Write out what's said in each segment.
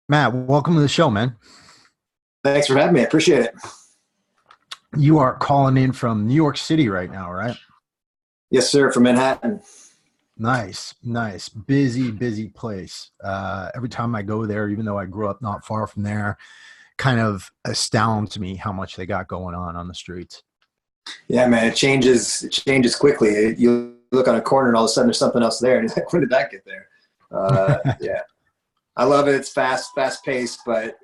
Matt, welcome to the show, man. Thanks for having me. I appreciate it. You are calling in from New York City right now, right? Yes, sir, from Manhattan. Nice, nice. Busy, busy place. Every time I go there, even though I grew up not far from there, kind of astounds me how much they got going on the streets. Yeah, man, it changes. It changes quickly. You look on a corner, and all of a sudden, there's something else there, and you're like, when did that get there? Yeah, I love it. It's fast paced, but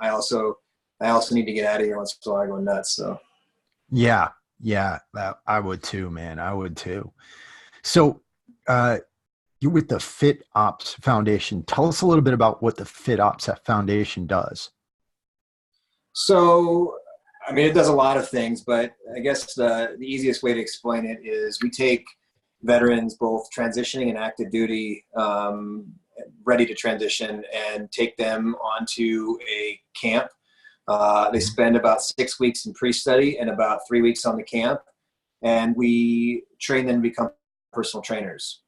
I also need to get out of here once in a while. I go nuts. So, Yeah, yeah, I would too, man. I would too. So, uh, you're with the FitOps Foundation. Tell us a little bit about what the FitOps Foundation does. so, I mean, it does a lot of things, but I guess the easiest way to explain it is we take veterans, both transitioning and active duty, ready to transition, and take them onto a camp. They Mhm. spend about 6 weeks in pre-study and about 3 weeks on the camp, and we train them to become personal trainers.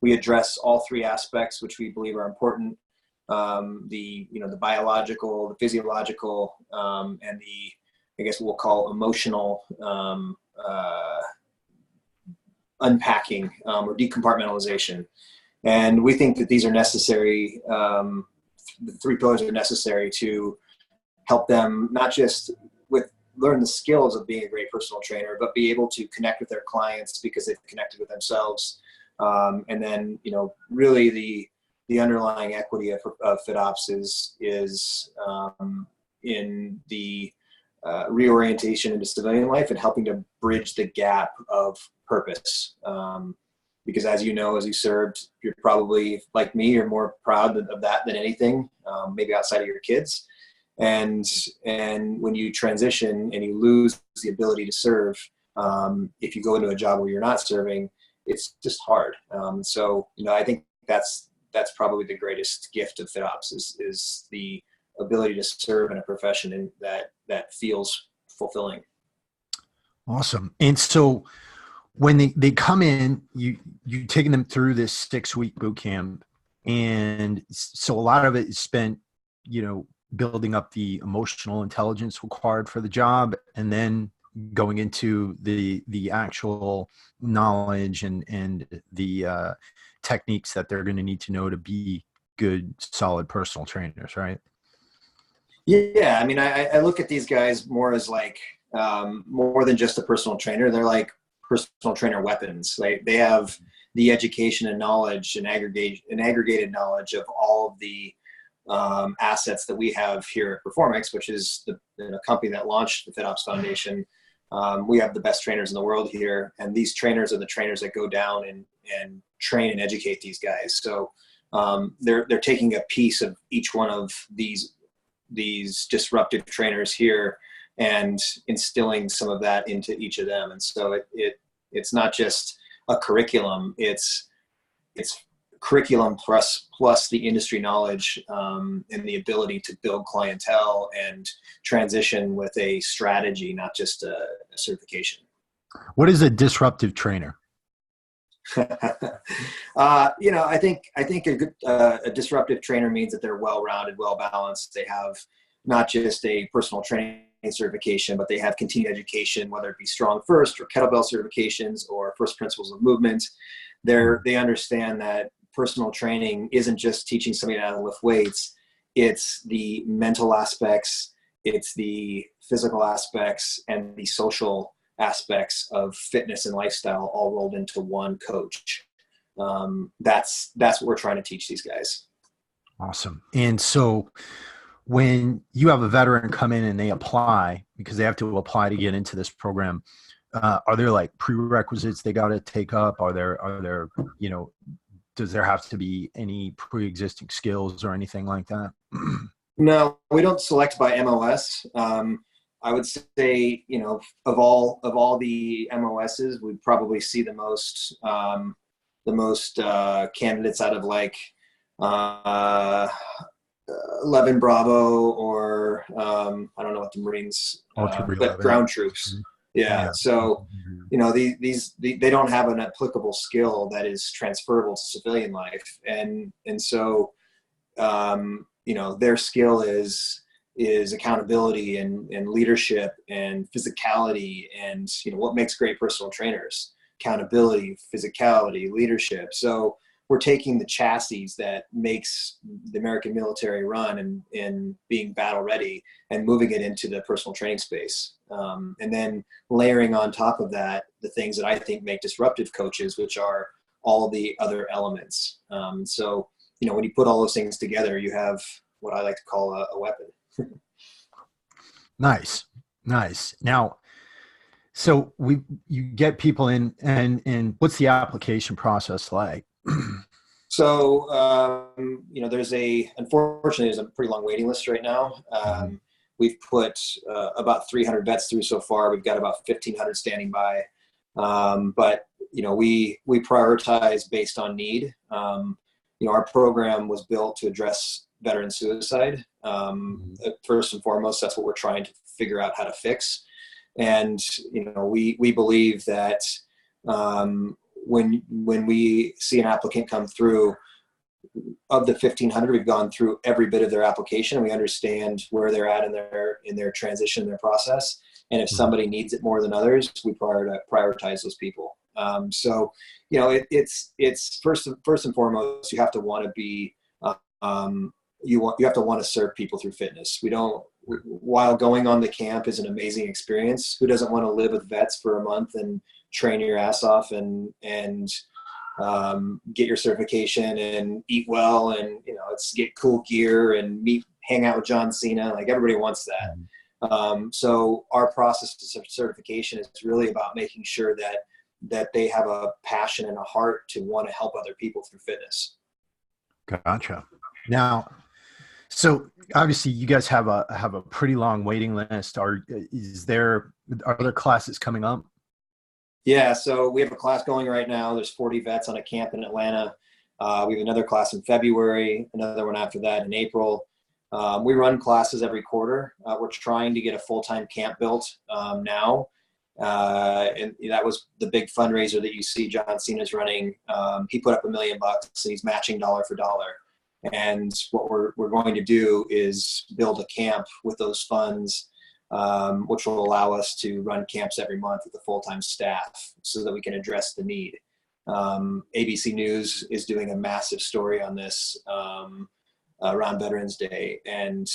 We address all three aspects, which we believe are important: the biological, the physiological, and the, I guess, what we'll call emotional unpacking, or decompartmentalization. And we think that these are necessary. The three pillars are necessary to help them not just with learn the skills of being a great personal trainer, but be able to connect with their clients because they've connected with themselves. And then, really the underlying equity of FitOps is in the reorientation into civilian life and helping to bridge the gap of purpose. Because as you know, as you served, you're probably like me, you're more proud of that than anything, maybe outside of your kids. And when you transition and you lose the ability to serve, if you go into a job where you're not serving, it's just hard. So I think that's probably the greatest gift of FitOps is the ability to serve in a profession and that feels fulfilling. Awesome. And so when they come in, you taking them through this 6 week boot camp, and so a lot of it is spent, building up the emotional intelligence required for the job, and then going into the actual knowledge and the techniques that they're going to need to know to be good, solid personal trainers, right? Yeah, I mean, I look at these guys more as like more than just a personal trainer. They're like personal trainer weapons. They have the education and knowledge and aggregated knowledge of all of the assets that we have here at Performix, which is the company that launched the FitOps Foundation. We have the best trainers in the world here, and these trainers are the trainers that go down and train and educate these guys. So they're taking a piece of each one of these disruptive trainers here and instilling some of that into each of them. And so it's not just a curriculum; it's curriculum plus the industry knowledge, and the ability to build clientele and transition with a strategy, not just a certification. What is a disruptive trainer? I think a disruptive trainer means that they're well-rounded, well-balanced. They have not just a personal training certification, but they have continued education, whether it be strong first or kettlebell certifications or first principles of movement. They understand that personal training isn't just teaching somebody how to lift weights. It's the mental aspects, it's the physical aspects, and the social aspects of fitness and lifestyle all rolled into one coach. That's what we're trying to teach these guys. Awesome. And so when you have a veteran come in and they apply, because they have to apply to get into this program, are there like prerequisites they got to take up? Are there, does there have to be any pre-existing skills or anything like that? No, we don't select by MOS. I would say, of all the MOSs, we'd probably see the most candidates out of like uh, 11 Bravo, or I don't know what the Marines, All but 311. ground troops. Yeah. Yeah. So, they don't have an applicable skill that is transferable to civilian life. And so, their skill is accountability and leadership and physicality, and what makes great personal trainers: accountability, physicality, leadership. So we're taking the chassis that makes the American military run and being battle ready and moving it into the personal training space. And then layering on top of that, the things that I think make disruptive coaches, which are all the other elements. So, when you put all those things together, you have what I like to call a weapon. Nice. Now, so you get people in, and what's the application process like? So, unfortunately, there's a pretty long waiting list right now. We've put about 300 vets through so far. We've got about 1,500 standing by. But we prioritize based on need. Our program was built to address veteran suicide. First and foremost, that's what we're trying to figure out how to fix. And, we believe that when we see an applicant come through, of the 1,500, we've gone through every bit of their application, and we understand where they're at in their transition, their process. And if somebody needs it more than others, we prioritize those people. So, it's first and foremost, you have to want to be, you have to want to serve people through fitness. While going on the camp is an amazing experience, who doesn't want to live with vets for a month and train your ass off and get your certification and eat well and get cool gear and hang out with John Cena? Like, everybody wants that. So our process of certification is really about making sure that they have a passion and a heart to want to help other people through fitness. Gotcha. Now, so obviously you guys have a pretty long waiting list. Are there classes coming up? Yeah, so we have a class going right now. There's 40 vets on a camp in Atlanta. We have another class in February, another one after that in April. We run classes every quarter. We're trying to get a full-time camp built now. And that was the big fundraiser that you see John Cena's running. He put up $1 million and he's matching dollar for dollar. And what we're going to do is build a camp with those funds, which will allow us to run camps every month with a full-time staff so that we can address the need. ABC News is doing a massive story on this around Veterans Day and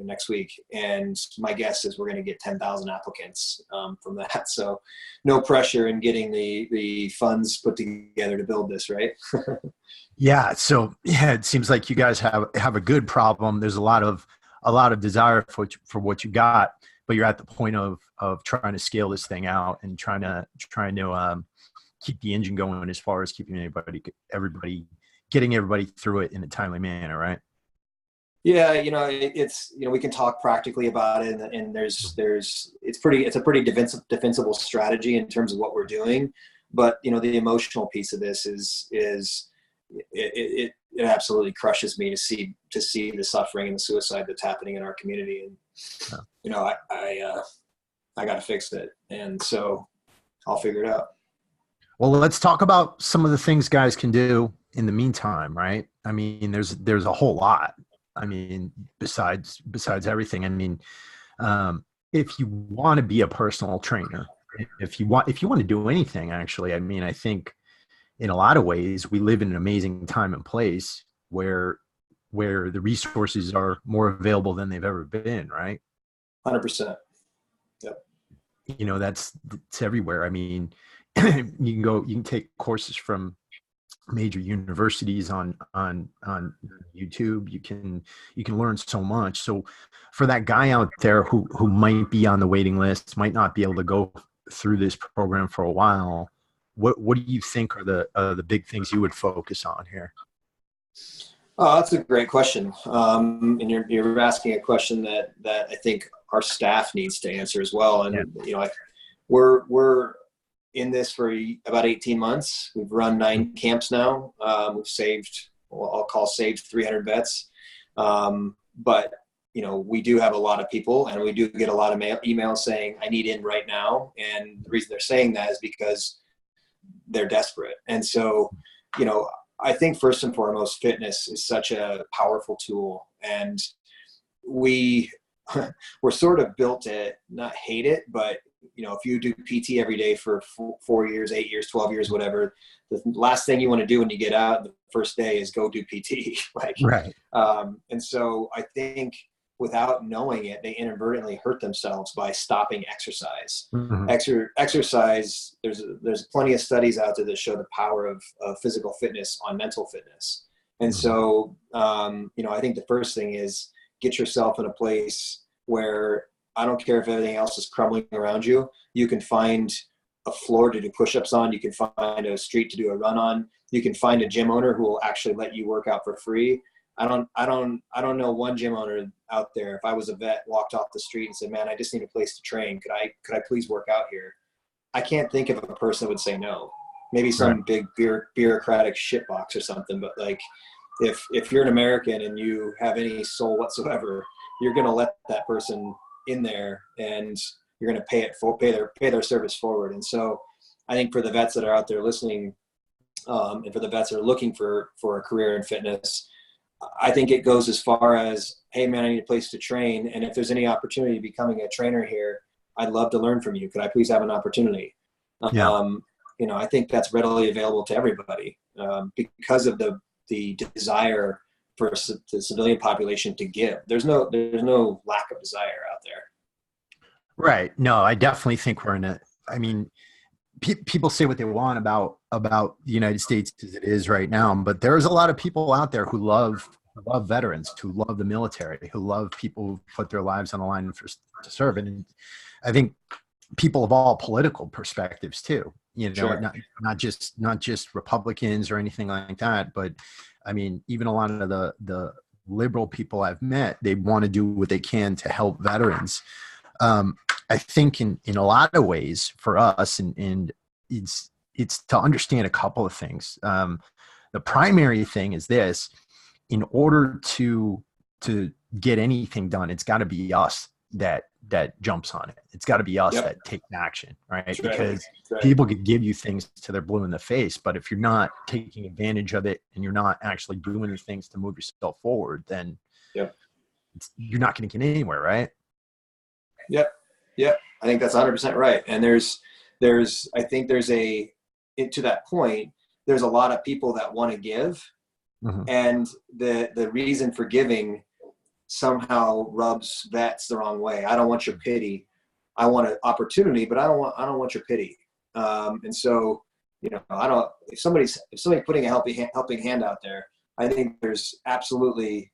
next week. And my guess is we're going to get 10,000 applicants from that. So no pressure in getting the funds put together to build this, right? Yeah. So it seems like you guys have a good problem. There's a lot of desire for what you got, but you're at the point of trying to scale this thing out and trying to keep the engine going as far as keeping getting everybody through it in a timely manner, right? Yeah, it's we can talk practically about it, and it's a pretty defensible strategy in terms of what we're doing, but the emotional piece of this is it absolutely crushes me to see the suffering and the suicide that's happening in our community, and I got to fix it, and so I'll figure it out. Well, let's talk about some of the things guys can do in the meantime, right? I mean, there's a whole lot. I mean, besides everything. I mean, if you want to be a personal trainer, if you want to do anything, actually, I mean, I think in a lot of ways we live in an amazing time and place where the resources are more available than they've ever been, right? 100%. Yep. It's everywhere. I mean, you can take courses from major universities on YouTube. You can learn so much. So for that guy out there who might be on the waiting list, might not be able to go through this program for a while, what do you think are the big things you would focus on here? Oh, that's a great question. And you're asking a question that I think our staff needs to answer as well. And we're in this for about 18 months. We've run 9 camps now. We've saved 300 vets. But we do have a lot of people, and we do get a lot of emails saying, I need in right now. And the reason they're saying that is because they're desperate. And so, I think first and foremost, fitness is such a powerful tool, and we're sort of built to not hate it, but if you do PT every day for 4 years, 8 years, 12 years, whatever, the last thing you want to do when you get out the first day is go do PT. Right. And so I think without knowing it, they inadvertently hurt themselves by stopping exercise. Mm-hmm. Exercise. There's plenty of studies out there that show the power of physical fitness on mental fitness. And so, I think the first thing is get yourself in a place where, I don't care if everything else is crumbling around you, you can find a floor to do push-ups on. You can find a street to do a run on. You can find a gym owner who will actually let you work out for free. I don't know one gym owner out there. If I was a vet, walked off the street and said, "Man, I just need a place to train. Could I please work out here?" I can't think of a person that would say no. Maybe some big bureaucratic shitbox or something. But if you're an American and you have any soul whatsoever, you're going to let that person in there, and you're going to pay their service forward. And so I think for the vets that are out there listening, and for the vets that are looking for a career in fitness, I think it goes as far as, "Hey man, I need a place to train. And if there's any opportunity to becoming a trainer here, I'd love to learn from you. Could I please have an opportunity?" Yeah. I think that's readily available to everybody, because of the desire for the civilian population to give. There's no lack of desire out there. Right. No, I definitely think people say what they want about the United States as it is right now, but there's a lot of people out there who love veterans, who love the military, who love people who put their lives on the line to serve. And I think people of all political perspectives too, Sure. not just Republicans or anything like that, but even a lot of the liberal people I've met, they want to do what they can to help veterans. I think in a lot of ways for us, and it's to understand a couple of things. The primary thing is this: in order to get anything done, it's got to be us that jumps on it. It's got to be us that takes action, right? That's because people could give you things till they're blue in the face, but if you're not taking advantage of it and you're not actually doing the things to move yourself forward, then you're not going to get anywhere, right? Yep. I think that's 100% right. And I think to that point, there's a lot of people that want to give, and the reason for giving somehow rubs vets the wrong way. I don't want your pity. I want an opportunity, but I don't want your pity. And so, if somebody's putting a helping hand out there, I think there's absolutely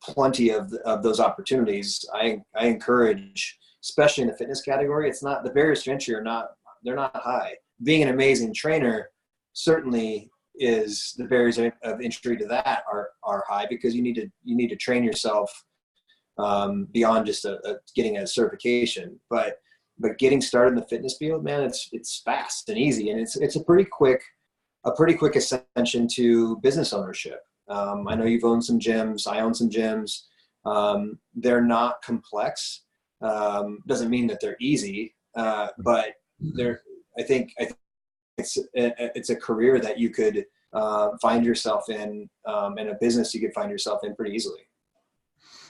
plenty of those opportunities. I encourage, especially in the fitness category, it's not, the barriers to entry they're not high. Being an amazing trainer certainly is, the barriers of entry to that are high, because you need to train yourself beyond just getting a certification. But getting started in the fitness field, man, it's fast and easy, and it's a pretty quick ascension to business ownership. I know you've owned some gyms. I own some gyms. They're not complex. Doesn't mean that they're easy, but I think it's a career that you could find yourself in, and a business you could find yourself in pretty easily.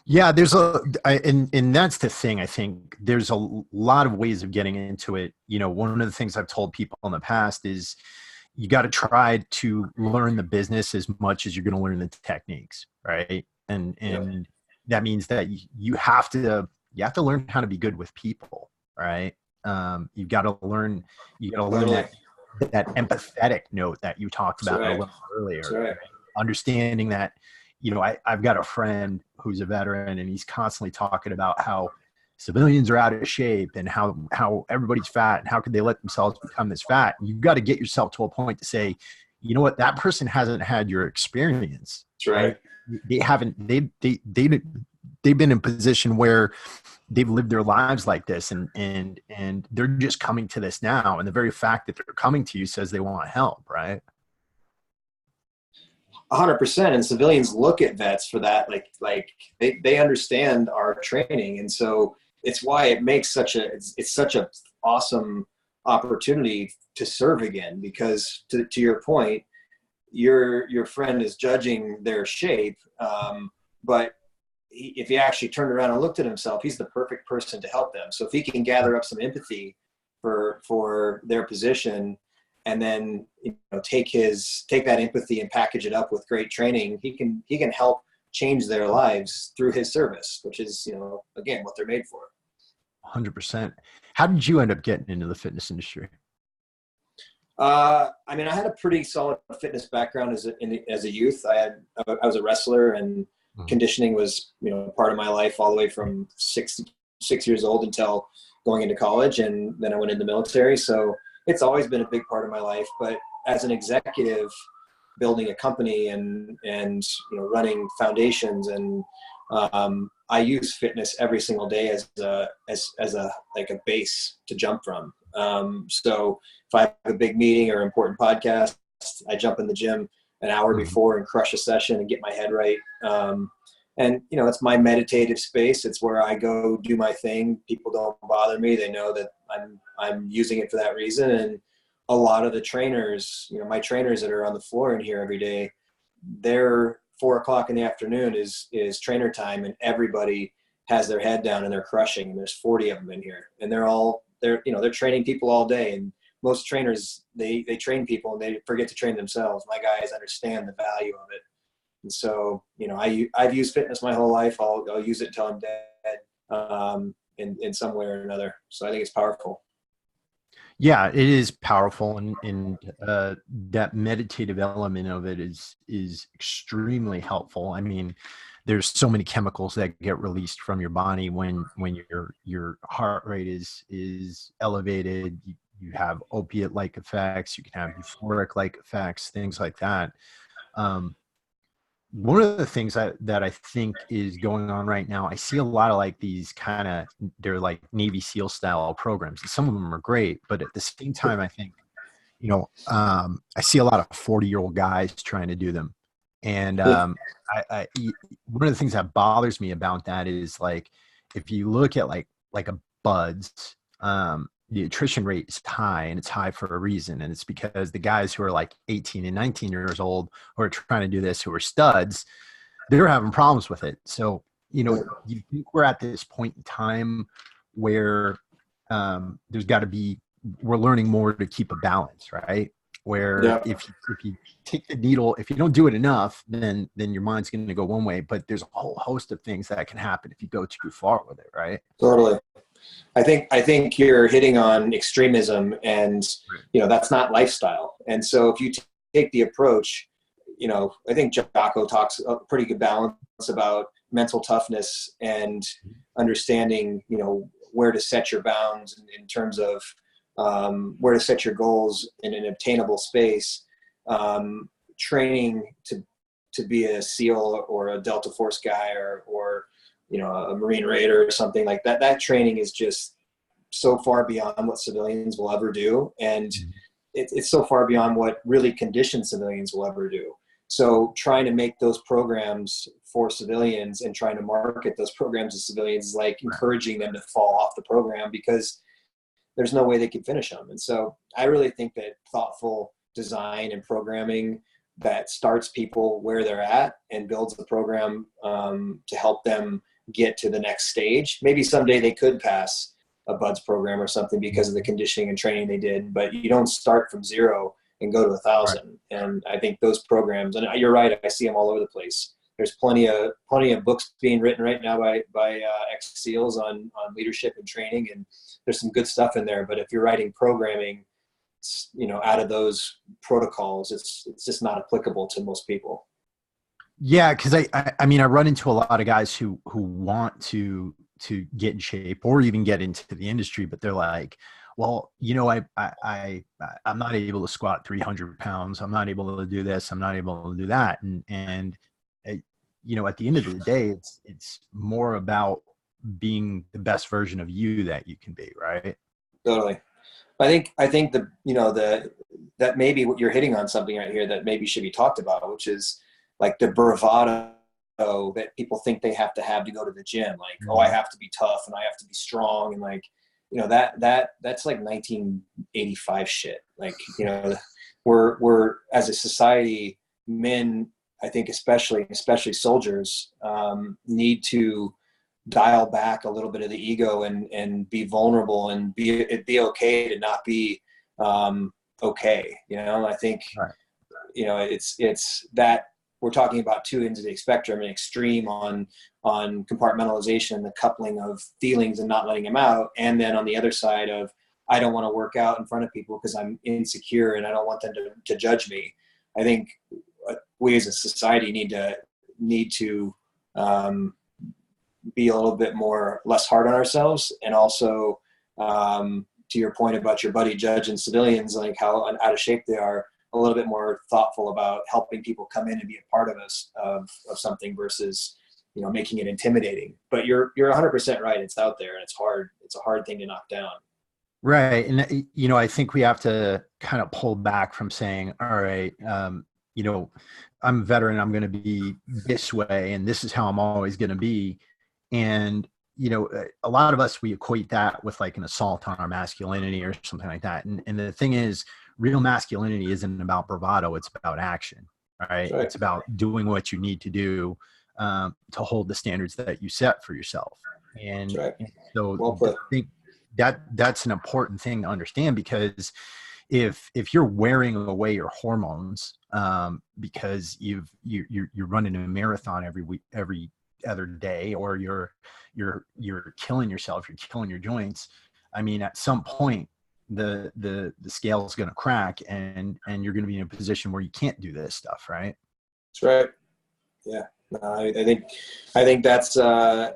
Yeah, and that's the thing. I think there's a lot of ways of getting into it. One of the things I've told people in the past is you got to try to learn the business as much as you're going to learn the techniques, right? And that means that you have to learn how to be good with people, right? You've got to learn that empathetic note that you talked about a little earlier. Right. Understanding that, I've got a friend who's a veteran, and he's constantly talking about how civilians are out of shape and how everybody's fat, and how could they let themselves become this fat. And you've got to get yourself to a point to say, you know what, that person hasn't had your experience. That's right. They haven't, they've been in a position where they've lived their lives like this, and they're just coming to this now. And the very fact that they're coming to you says they want help, right? 100%. And civilians look at vets for that. Like they understand our training. And so it's why it makes it's such a awesome opportunity to serve again, because to your point, your friend is judging their shape, but if he actually turned around and looked at himself, he's the perfect person to help them. So if he can gather up some empathy for their position, and then take that empathy and package it up with great training, he can help change their lives through his service, which is again what they're made for. 100%. How did you end up getting into the fitness industry? I had a pretty solid fitness background as a youth. I was a wrestler, and conditioning was part of my life all the way from 6 years old until going into college, and then I went in the military. So it's always been a big part of my life. But as an executive, building a company and running foundations, and I use fitness every single day as a base to jump from. So if I have a big meeting or important podcast, I jump in the gym an hour before and crush a session and get my head right. And it's my meditative space. It's where I go do my thing. People don't bother me. They know that I'm using it for that reason. And a lot of the trainers, my trainers that are on the floor in here every day, they're 4:00 in the afternoon is trainer time, and everybody has their head down and they're crushing. And there's 40 of them in here, and they're training people all day. And most trainers, they train people and they forget to train themselves. My guys understand the value of it. And so, I've used fitness my whole life. I'll use it until I'm dead, in some way or another. So I think it's powerful. Yeah, it is powerful, and that meditative element of it is extremely helpful. I mean, there's so many chemicals that get released from your body when your heart rate is elevated. You have opiate-like effects. You can have euphoric-like effects, things like that. One of the things that I think is going on right now, I see a lot of like these they're like Navy SEAL style programs, and some of them are great, but at the same time, I think, I see a lot of 40-year-old guys trying to do them. And one of the things that bothers me about that is, like, if you look at like a Buds, the attrition rate is high, and it's high for a reason. And it's because the guys who are like 18 and 19 years old who are trying to do this, who are studs, they're having problems with it. So, you think we're at this point in time where we're learning more to keep a balance, right? Where if you take the needle, if you don't do it enough, then your mind's going to go one way, but there's a whole host of things that can happen if you go too far with it, right? Totally. I think you're hitting on extremism, and that's not lifestyle. And so if you take the approach, I think Jocko talks a pretty good balance about mental toughness and understanding, where to set your bounds in terms of where to set your goals in an obtainable space. Training to be a SEAL or a Delta Force guy or a Marine Raider or something like that. That training is just so far beyond what civilians will ever do. And it's so far beyond what really conditioned civilians will ever do. So trying to make those programs for civilians and trying to market those programs to civilians is like encouraging them to fall off the program, because there's no way they can finish them. And so I really think that thoughtful design and programming that starts people where they're at and builds the program to help them get to the next stage. Maybe someday they could pass a Buds program or something because of the conditioning and training they did, but you don't start from zero and go to 1,000. Right. And I think those programs, and you're right, I see them all over the place. There's plenty of books being written right now by ex-SEALs on leadership and training, and there's some good stuff in there. But if you're writing programming, out of those protocols, it's just not applicable to most people. Yeah, because I mean, I run into a lot of guys who want to get in shape or even get into the industry, but they're like, well, I'm not able to squat 300 pounds. I'm not able to do this. I'm not able to do that. And at the end of the day, it's more about being the best version of you that you can be, right? Totally. I think that maybe what you're hitting on something right here that maybe should be talked about, which is like the bravado that people think they have to go to the gym. Like, oh, I have to be tough and I have to be strong. And like, that's like 1985 shit. Like, we're as a society, men, I think especially soldiers, need to dial back a little bit of the ego and be vulnerable and be okay to not be okay. I think, Right. it's that we're talking about two ends of the spectrum, an extreme on compartmentalization, the coupling of feelings and not letting them out. And then on the other side of, I don't want to work out in front of people because I'm insecure and I don't want them to judge me. I think we as a society need to be a little bit less hard on ourselves. And also, to your point about your buddy judging civilians, like how out of shape they are, a little bit more thoughtful about helping people come in and be a part of us of something versus, making it intimidating. But you're 100% right. It's out there and it's hard. It's a hard thing to knock down. Right. And, I think we have to kind of pull back from saying, all right, I'm a veteran, I'm going to be this way, and this is how I'm always going to be. And, a lot of us, we equate that with like an assault on our masculinity or something like that. And the thing is, real masculinity isn't about bravado. It's about action, right? Right. It's about doing what you need to do to hold the standards that you set for yourself. And, Right. and so Well put. I think that's an important thing to understand, because if you're wearing away your hormones because you're running a marathon every other day, or you're killing yourself, you're killing your joints, I mean, at some point the scale is going to crack and you're going to be in a position where you can't do this stuff, right? That's right. Yeah. No, I think that's I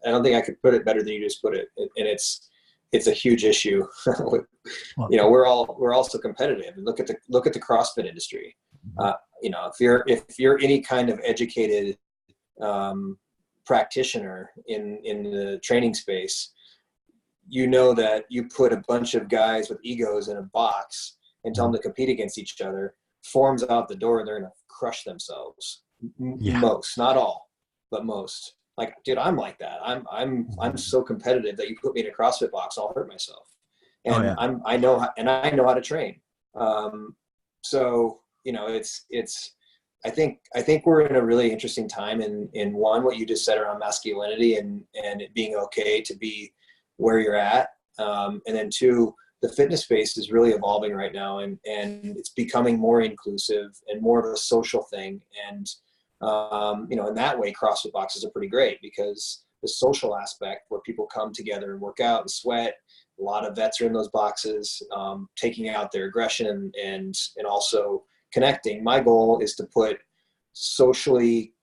don't think I could put it better than you just put it. And it's a huge issue. We're all so competitive. And look at the CrossFit industry. If you're any kind of educated practitioner in the training space, that you put a bunch of guys with egos in a box and tell them to compete against each other, forms out the door, and they're going to crush themselves. Yeah. Most, not all, but most. Like, dude, I'm like that. I'm so competitive that you put me in a CrossFit box, I'll hurt myself. And I know how to train. So it's I think we're in a really interesting time in one, what you just said around masculinity and it being okay to be where you're at. And then two, the fitness space is really evolving right now and it's becoming more inclusive and more of a social thing. And, in that way, CrossFit boxes are pretty great because the social aspect where people come together and work out and sweat, a lot of vets are in those boxes, taking out their aggression and also connecting. My goal is to put socially,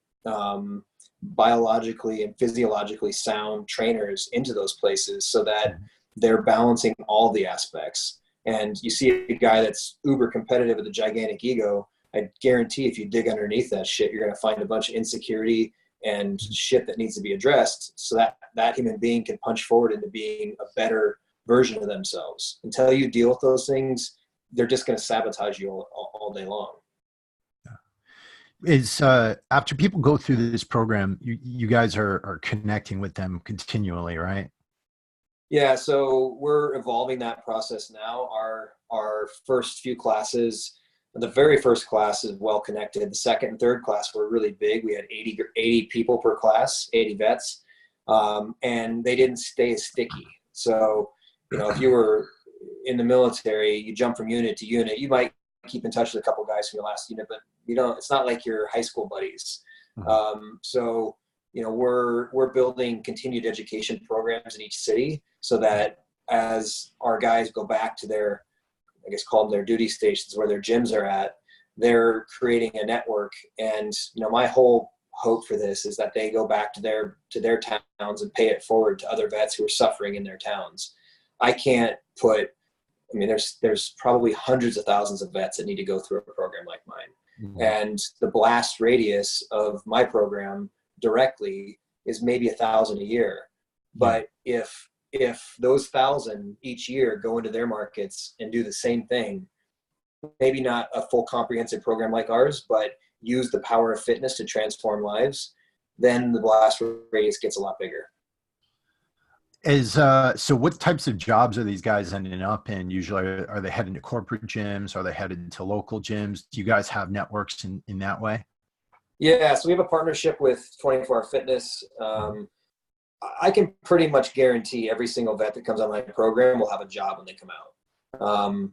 biologically and physiologically sound trainers into those places so that they're balancing all the aspects. And you see a guy that's uber competitive with a gigantic ego, I guarantee if you dig underneath that shit, you're going to find a bunch of insecurity and shit that needs to be addressed so that human being can punch forward into being a better version of themselves. Until you deal with those things, they're just going to sabotage you all day long. Is after people go through this program, you guys are connecting with them continually, right? Yeah, so we're evolving that process now. Our first few classes, the very first class is well connected. The second and third class were really big. We had 80 people per class, 80 vets, and they didn't stay as sticky. So, if you were in the military, you jump from unit to unit, you might keep in touch with a couple guys from your last unit, but it's not like your high school buddies. So, we're building continued education programs in each city so that as our guys go back to their, I guess, call them their duty stations where their gyms are at, they're creating a network. And, my whole hope for this is that they go back to their towns and pay it forward to other vets who are suffering in their towns. I can't put, there's probably hundreds of thousands of vets that need to go through a program like mine. And the blast radius of my program directly is maybe 1,000 a year. But if those 1,000 each year go into their markets and do the same thing, maybe not a full comprehensive program like ours, but use the power of fitness to transform lives, then the blast radius gets a lot bigger. So what types of jobs are these guys ending up in? Usually, are they heading to corporate gyms? Are they headed to local gyms? Do you guys have networks in that way? Yeah, so we have a partnership with 24 Hour Fitness. I can pretty much guarantee every single vet that comes on my program will have a job when they come out.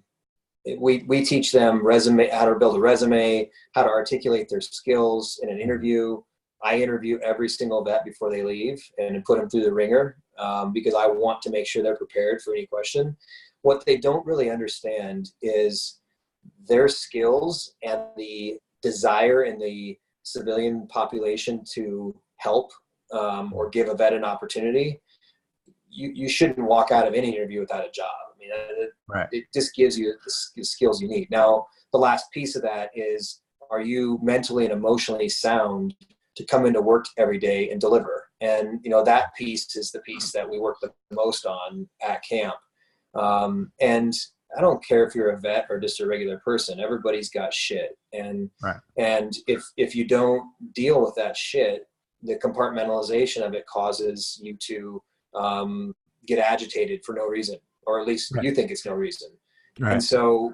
We teach them how to build a resume, how to articulate their skills in an interview. I interview every single vet before they leave and put them through the ringer, because I want to make sure they're prepared for any question. What they don't really understand is their skills and the desire in the civilian population to help, or give a vet an opportunity. You shouldn't walk out of any interview without a job. I mean, Right. it just gives you the skills you need. Now, the last piece of that is, are you mentally and emotionally sound to come into work every day and deliver? And, that piece is the piece that we work the most on at camp. And I don't care if you're a vet or just a regular person, everybody's got shit. And, Right. and if you don't deal with that shit, the compartmentalization of it causes you to get agitated for no reason, or at least Right. you think it's no reason. Right. And so,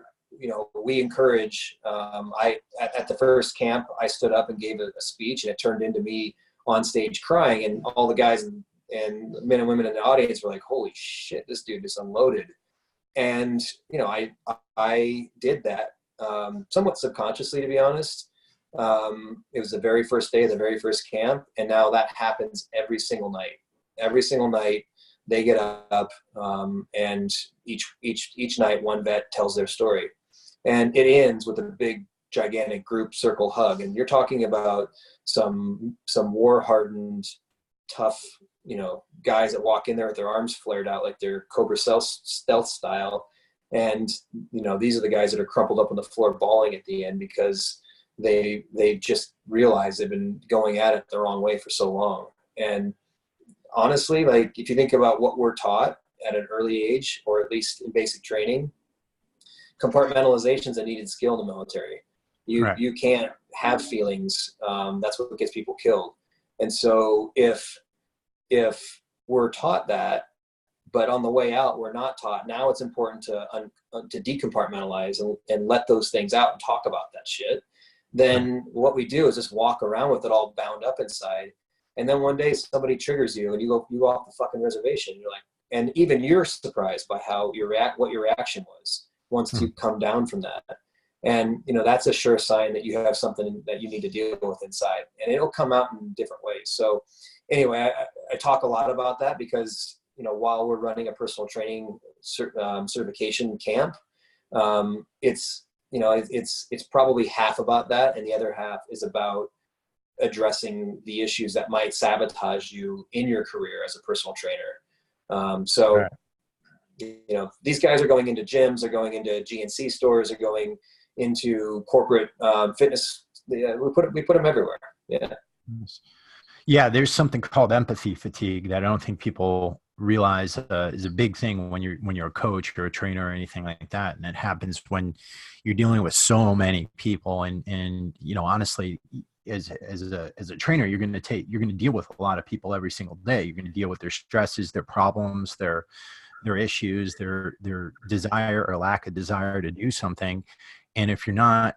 we encourage, at the first camp, I stood up and gave a speech, and it turned into me on stage crying, and all the guys and men and women in the audience were like, holy shit, this dude just unloaded. And, I did that somewhat subconsciously, to be honest. It was the very first day of the very first camp, and now that happens every single night. Every single night they get up, and each night one vet tells their story, and it ends with a big gigantic group circle hug. And you're talking about some war-hardened, tough, guys that walk in there with their arms flared out like they're Cobra stealth style. And, these are the guys that are crumpled up on the floor bawling at the end because they just realized they've been going at it the wrong way for so long. And honestly, like, if you think about what we're taught at an early age, or at least in basic training, compartmentalization is a needed skill in the military. Right. You can't have feelings. That's what gets people killed. And so if we're taught that, but on the way out we're not taught, now it's important to decompartmentalize and let those things out and talk about that shit. Then what we do is just walk around with it all bound up inside. And then one day somebody triggers you and you go off the fucking reservation. You're like, and even you're surprised by what your reaction was once you come down from that. And, that's a sure sign that you have something that you need to deal with inside, and it'll come out in different ways. So anyway, I talk a lot about that because, while we're running a personal training certification camp, it's probably half about that, and the other half is about addressing the issues that might sabotage you in your career as a personal trainer. So, these guys are going into gyms, they're going into GNC stores, they're going into corporate fitness. We put them everywhere. Yeah. Yeah. There's something called empathy fatigue that I don't think people realize is a big thing when you're a coach or a trainer or anything like that. And it happens when you're dealing with so many people. And honestly, as a trainer, you're going to deal with a lot of people every single day. You're going to deal with their stresses, their problems, their issues, their desire or lack of desire to do something. And if you're not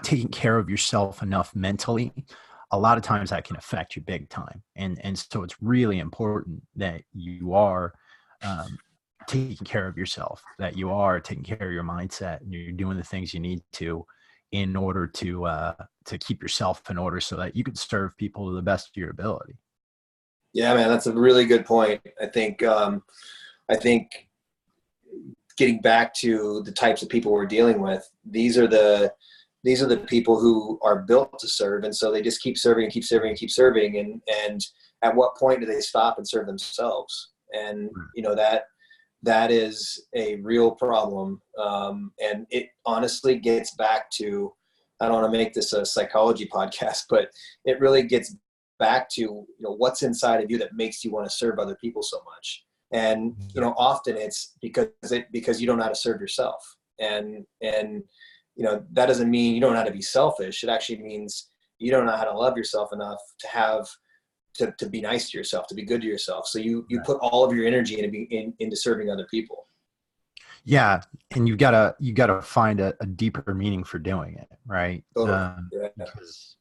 taking care of yourself enough mentally, a lot of times that can affect you big time. And so it's really important that you are taking care of yourself, that you are taking care of your mindset, and you're doing the things you need to in order to keep yourself in order so that you can serve people to the best of your ability. Yeah, man, that's a really good point. I think getting back to the types of people we're dealing with, these are the people who are built to serve. And so they just keep serving and keep serving and keep serving. And at what point do they stop and serve themselves? And, that is a real problem. And it honestly gets back to, I don't want to make this a psychology podcast, but it really gets back to, what's inside of you that makes you want to serve other people so much. And, often it's because you don't know how to serve yourself. And that doesn't mean you don't know how to be selfish. It actually means you don't know how to love yourself enough to be nice to yourself, to be good to yourself. So you Right. put all of your energy into serving other people. Yeah. And you gotta find a deeper meaning for doing it. Right. Totally. Yeah. Because,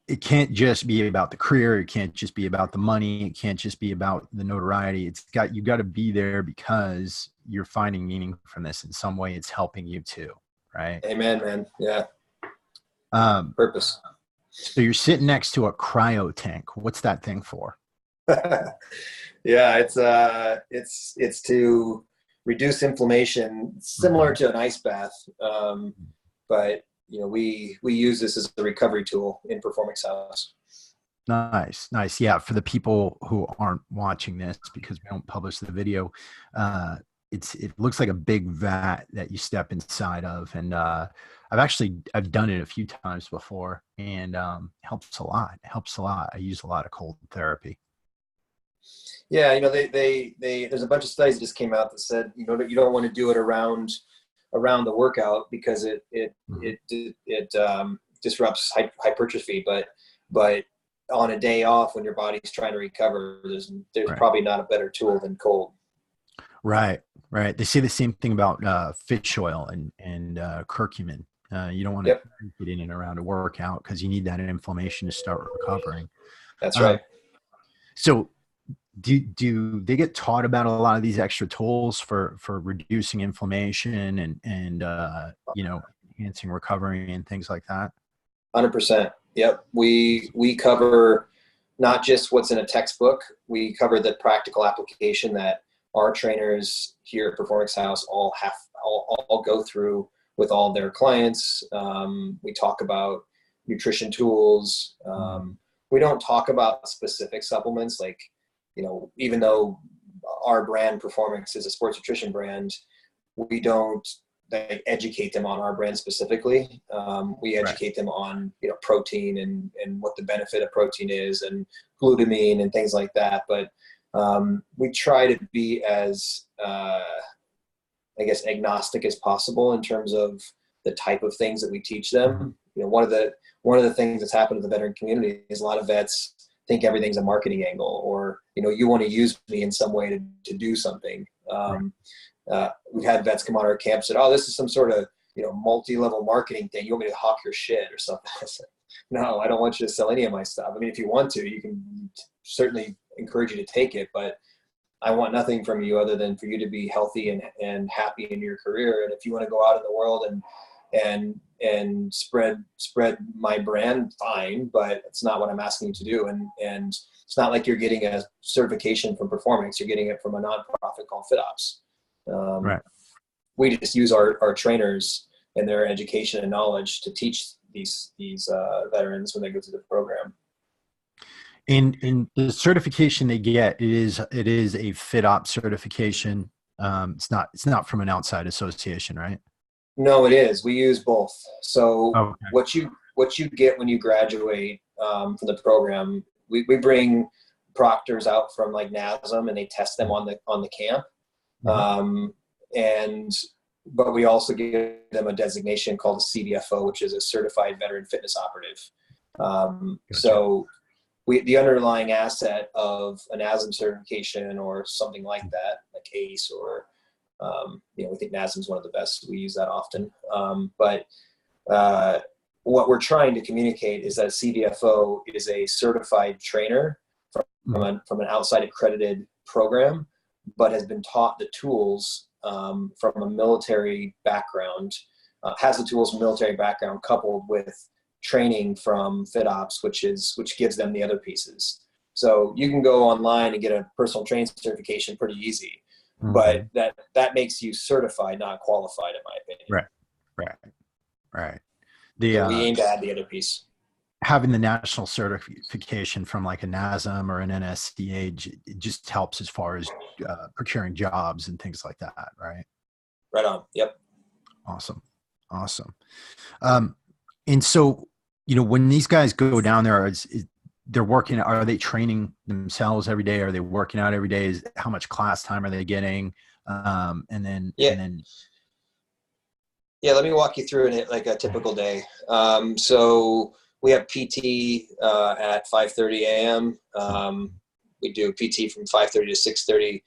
it can't just be about the career. It can't just be about the money. It can't just be about the notoriety. You got to be there because you're finding meaning from this in some way. It's helping you too. Right. Amen, man. Yeah. Um, Purpose. so you're sitting next to a cryo tank. What's that thing for? Yeah, it's to reduce inflammation, similar to an ice bath. But we use this as a recovery tool in Performix House. Nice. Yeah. For the people who aren't watching this because we don't publish the video, it looks like a big vat that you step inside of. And, I've done it a few times before, and, helps a lot. It helps a lot. I use a lot of cold therapy. Yeah, they there's a bunch of studies that just came out that said you don't want to do it around the workout because it disrupts hypertrophy, but on a day off when your body's trying to recover, there's Right. probably not a better tool than cold. Right. They say the same thing about fish oil and curcumin. You don't want to get in and around a workout because you need that inflammation to start recovering. That's right. So do they get taught about a lot of these extra tools for reducing inflammation and enhancing recovery and things like that? 100%. Yep. We cover not just what's in a textbook. We cover the practical application that our trainers here at Performix House all go through with all their clients. We talk about nutrition tools. We don't talk about specific supplements, like, even though our brand Performix is a sports nutrition brand, we don't educate them on our brand specifically. We educate them on protein and what the benefit of protein is, and glutamine and things like that. But we try to be as agnostic as possible in terms of the type of things that we teach them. One of the things that's happened to the veteran community is a lot of vets think everything's a marketing angle, or you want to use me in some way to do something. We've had vets come on our camp and said, "Oh, this is some sort of multi-level marketing thing. You want me to hawk your shit or something?" I said, "No, I don't want you to sell any of my stuff. I mean, if you want to, you can certainly encourage you to take it, but I want nothing from you other than for you to be healthy and happy in your career. And if you want to go out in the world and spread my brand, fine, but it's not what I'm asking you to do. And it's not like you're getting a certification from Performix. You're getting it from a nonprofit called FitOps. We just use our trainers and their education and knowledge to teach these veterans when they go through the program." And the certification they get, it is a FitOps certification. It's not from an outside association, right? No, it is. We use both. So Okay. what you get when you graduate from the program, we bring proctors out from like NASM and they test them on the camp. But we also give them a designation called a CVFO, which is a Certified Veteran Fitness Operative. Gotcha. So the underlying asset of an NASM certification or something like that, like ACE or we think NASM is one of the best. We use that often. But what we're trying to communicate is that a CVFO is a certified trainer from an outside accredited program, but has been taught the tools from a military background, has the tools from military background coupled with training from FitOps, which gives them the other pieces. So you can go online and get a personal training certification pretty easy. But that makes you certified, not qualified, in my opinion. Right. We aim to add the other piece. Having the national certification from like a NASM or an NSCA, it just helps as far as procuring jobs and things like that, right? Right on. Yep. Awesome. And so, when these guys go down there, they're working, are they training themselves every day? Are they working out every day? How much class time are they getting? And then let me walk you through it like a typical day. So we have PT at 5:30 a.m. We do PT from 5:30 to 6:30.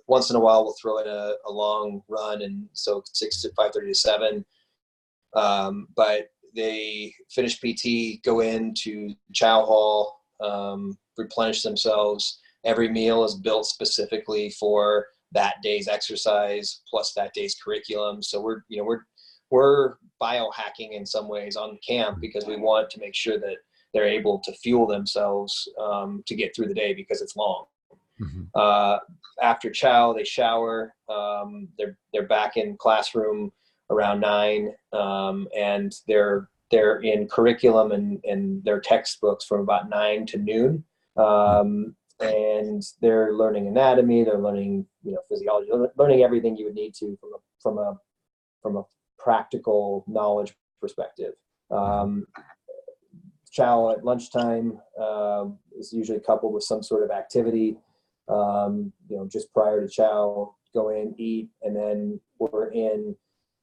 Once in a while, we'll throw in a long run, and so 5:30 to 7. But they finish PT, go into chow hall, replenish themselves. Every meal is built specifically for that day's exercise plus that day's curriculum. So we're biohacking in some ways on the camp because we want to make sure that they're able to fuel themselves to get through the day because it's long. Mm-hmm. After chow, they shower. They're back in classroom around 9, and they're in curriculum and their textbooks from about 9 to noon. And they're learning anatomy. They're learning, physiology, learning everything you would need to from a practical knowledge perspective. Chow at lunchtime is usually coupled with some sort of activity. Just prior to chow, go in, eat, and then we're in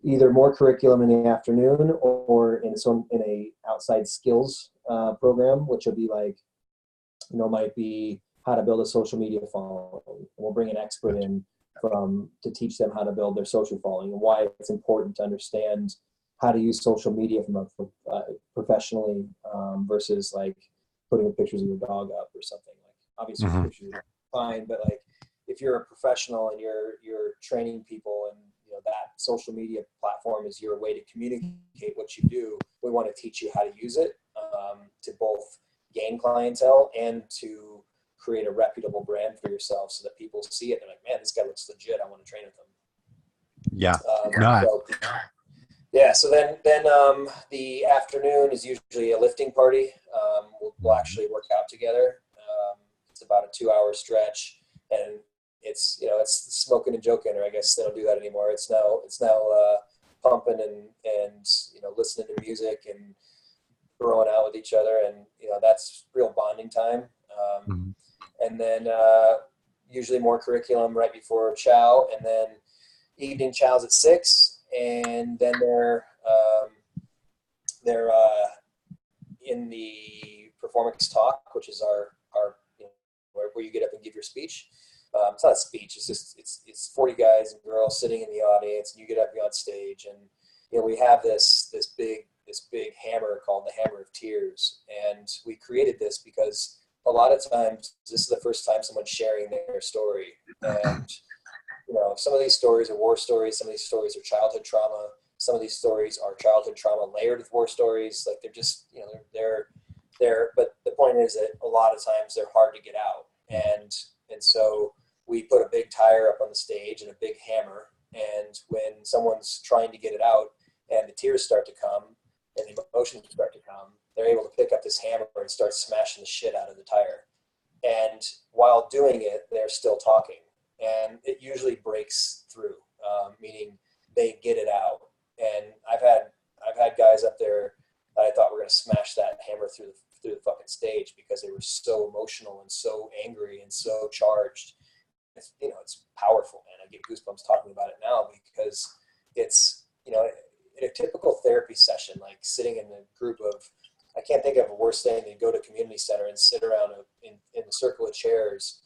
either more curriculum in the afternoon or in a outside skills program, which will be like, might be how to build a social media following. And we'll bring an expert in to teach them how to build their social following and why it's important to understand how to use social media professionally versus like putting pictures of your dog up or something. Like obviously mm-hmm. pictures are fine, but like if you're a professional and you're training people and that social media platform is your way to communicate what you do, we want to teach you how to use it to both gain clientele and to create a reputable brand for yourself so that people see it and they're like, man, this guy looks legit. I want to train with him. Yeah. So then the afternoon is usually a lifting party. We'll actually work out together. It's about a 2-hour stretch, and it's smoking and joking, or I guess they don't do that anymore. It's now pumping and listening to music and throwing out with each other, and that's real bonding time. Mm-hmm. And then usually more curriculum right before chow, and then evening chow's at 6, and then they're in the Performix talk, which is our where you get up and give your speech. It's not a speech. It's just it's 40 guys and girls sitting in the audience, and you get up and you're on stage, and we have this big hammer called the Hammer of Tears, and we created this because a lot of times this is the first time someone's sharing their story, and some of these stories are war stories, some of these stories are childhood trauma, some of these stories are childhood trauma layered with war stories. Like they're just they're but the point is that a lot of times they're hard to get out, and so we put a big tire up on the stage and a big hammer, and when someone's trying to get it out and the tears start to come and the emotions start to come, they're able to pick up this hammer and start smashing the shit out of the tire. And while doing it, they're still talking, and it usually breaks through, meaning they get it out. And I've had guys up there that I thought were going to smash that hammer through the fucking stage because they were so emotional and so angry and so charged. It's powerful, man. I get goosebumps talking about it now because it's, in a typical therapy session, like sitting in a group of, I can't think of a worse thing than go to a community center and sit around in a circle of chairs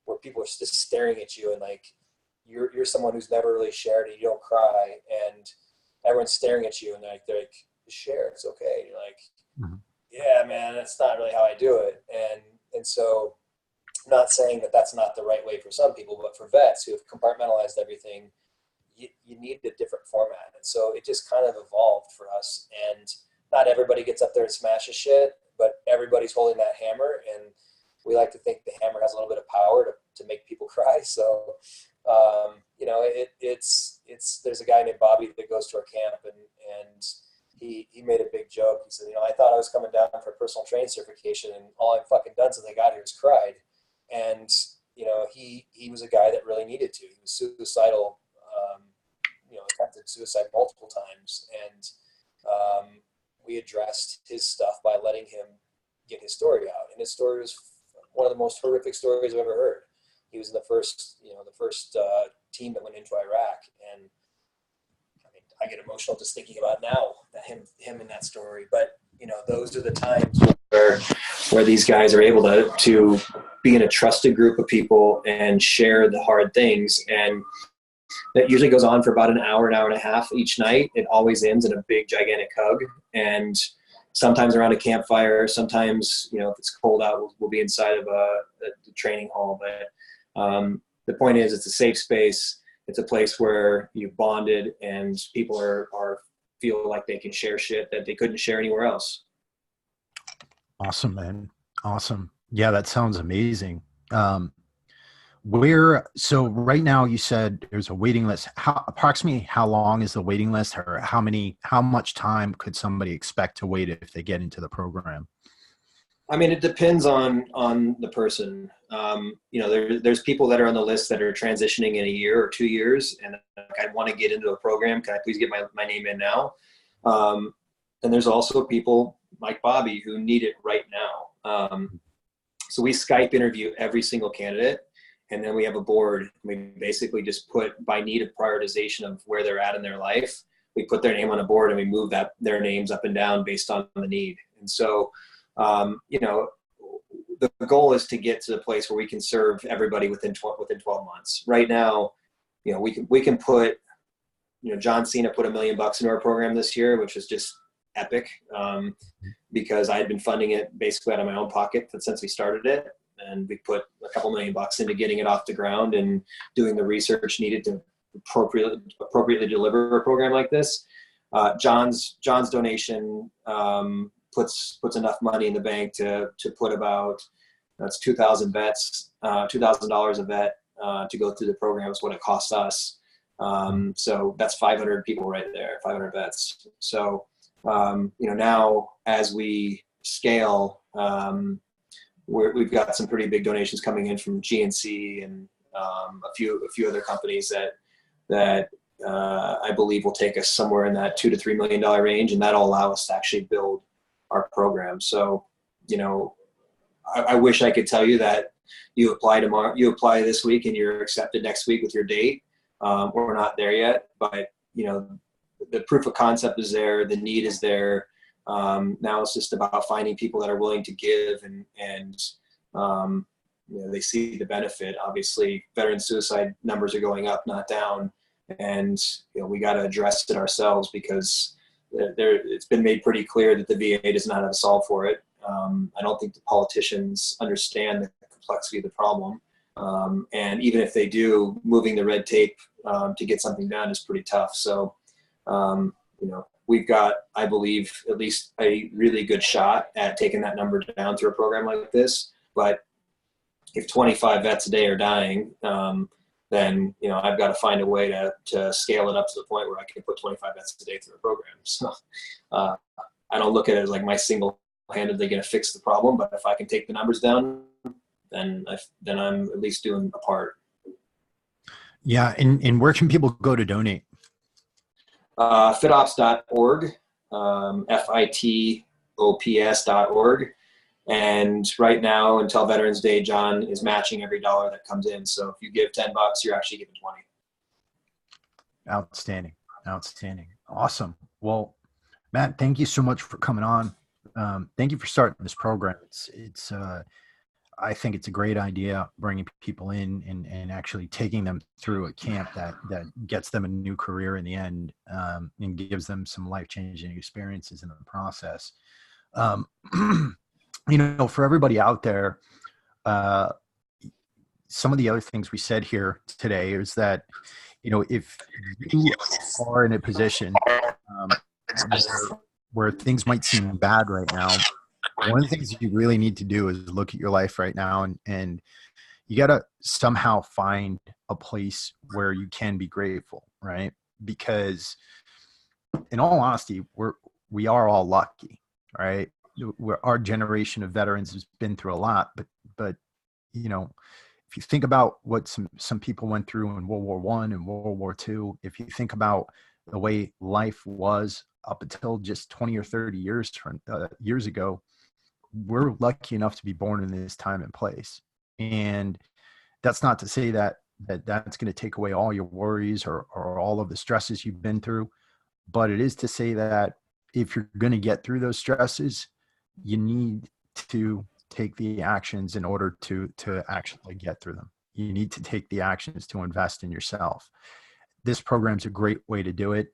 where people are just staring at you, and like you're someone who's never really shared and you don't cry, and everyone's staring at you, and they're like share, it's okay. And you're like, mm-hmm. Yeah, man, that's not really how I do it. And so I'm not saying that that's not the right way for some people, but for vets who have compartmentalized everything, you need a different format. And so it just kind of evolved for us, and not everybody gets up there and smashes shit, but everybody's holding that hammer, and we like to think the hammer has a little bit of power to make people cry. So, there's a guy named Bobby that goes to our camp, and he made a big joke. He said, I thought I was coming down for personal training certification, and all I've fucking done since I got here is cried. And, he was a guy that really needed to. He was suicidal, attempted suicide multiple times. And we addressed his stuff by letting him get his story out. And his story was one of the most horrific stories I've ever heard. He was in the first team that went into Iraq. And I mean, I get emotional just thinking about now him in that story. But those are the times where these guys are able to be in a trusted group of people and share the hard things. And that usually goes on for about an hour and a half each night. It always ends in a big, gigantic hug. And sometimes around a campfire, sometimes, if it's cold out, we'll be inside of a training hall. But the point is, it's a safe space. It's a place where you've bonded and people are feel like they can share shit that they couldn't share anywhere else. Awesome, man. Awesome. Yeah, that sounds amazing. So right now you said there's a waiting list. Approximately how long is the waiting list, or how much time could somebody expect to wait if they get into the program? I mean, it depends on the person. There's people that are on the list that are transitioning in a year or 2 years, and I want to get into a program. Can I please get my name in now? And there's also people like Bobby who need it right now. So we Skype interview every single candidate, and then we have a board. We basically just put by need of prioritization of where they're at in their life. We put their name on a board and we move their names up and down based on the need. And so, the goal is to get to the place where we can serve everybody within 12 months. Right now, we can put, John Cena put $1 million into our program this year, which is just epic, because I had been funding it basically out of my own pocket since we started it. And we put a couple $1 million into getting it off the ground and doing the research needed to appropriately deliver a program like this. John's donation puts enough money in the bank to put about, that's 2,000 vets, $2,000 a vet to go through the program is what it costs us. So that's 500 people right there, 500 vets. So, now as we scale, we've got some pretty big donations coming in from GNC and a few other companies that I believe will take us somewhere in that $2 to $3 million range, and that'll allow us to actually build our program. So, I wish I could tell you that you apply tomorrow, you apply this week, and you're accepted next week with your date. We're not there yet, but the proof of concept is there, the need is there. Now it's just about finding people that are willing to give and they see the benefit. Obviously, veteran suicide numbers are going up, not down, and we got to address it ourselves because it's been made pretty clear that the VA does not have a solve for it. I don't think the politicians understand the complexity of the problem, and even if they do, moving the red tape to get something done is pretty tough. So, we've got, I believe, at least a really good shot at taking that number down through a program like this. But if 25 vets a day are dying, then I've got to find a way to scale it up to the point where I can put 25 vets a day through a program. So I don't look at it as like my single-handedly going to fix the problem, but if I can take the numbers down, then I'm at least doing a part. Yeah, and where can people go to donate? FitOps.org, FITOPS.org. And right now, until Veterans Day, John is matching every dollar that comes in. So if you give $10, you're actually giving 20. Outstanding. Awesome. Well, Matt, thank you so much for coming on. Thank you for starting this program. It's I think it's a great idea bringing people in and actually taking them through a camp that gets them a new career in the end, and gives them some life-changing experiences in the process. For everybody out there, some of the other things we said here today is that, if you are in a position where things might seem bad right now, one of the things you really need to do is look at your life right now, and you got to somehow find a place where you can be grateful, right? Because in all honesty, we are all lucky, right? Our generation of veterans has been through a lot, but if you think about what some people went through in World War I and World War II, if you think about the way life was up until just 20 or 30 years ago, we're lucky enough to be born in this time and place. And that's not to say that's going to take away all your worries or all of the stresses you've been through, but it is to say that if you're going to get through those stresses, you need to take the actions in order to actually get through them. You need to take the actions to invest in yourself. This program's a great way to do it.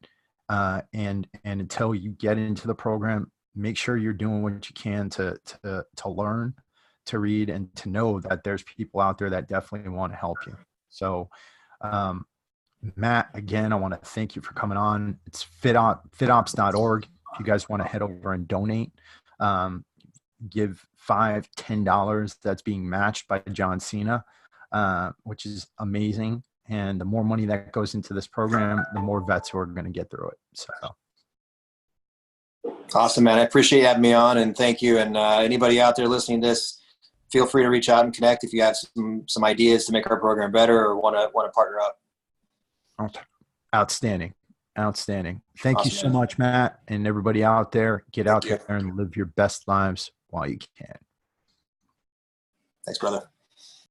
And until you get into the program, make sure you're doing what you can to learn, to read, and to know that there's people out there that definitely want to help you. So, Matt, again, I want to thank you for coming on. It's fitops.org. If you guys want to head over and donate, give $5, $10. That's being matched by John Cena, which is amazing. And the more money that goes into this program, the more vets who are going to get through it. So awesome, man. I appreciate you having me on, and thank you. And anybody out there listening to this, feel free to reach out and connect if you have some ideas to make our program better or want to partner up. Outstanding. Thank Awesome, you so much, Matt, and everybody out there. Get out there and live your best lives while you can. Thanks, brother.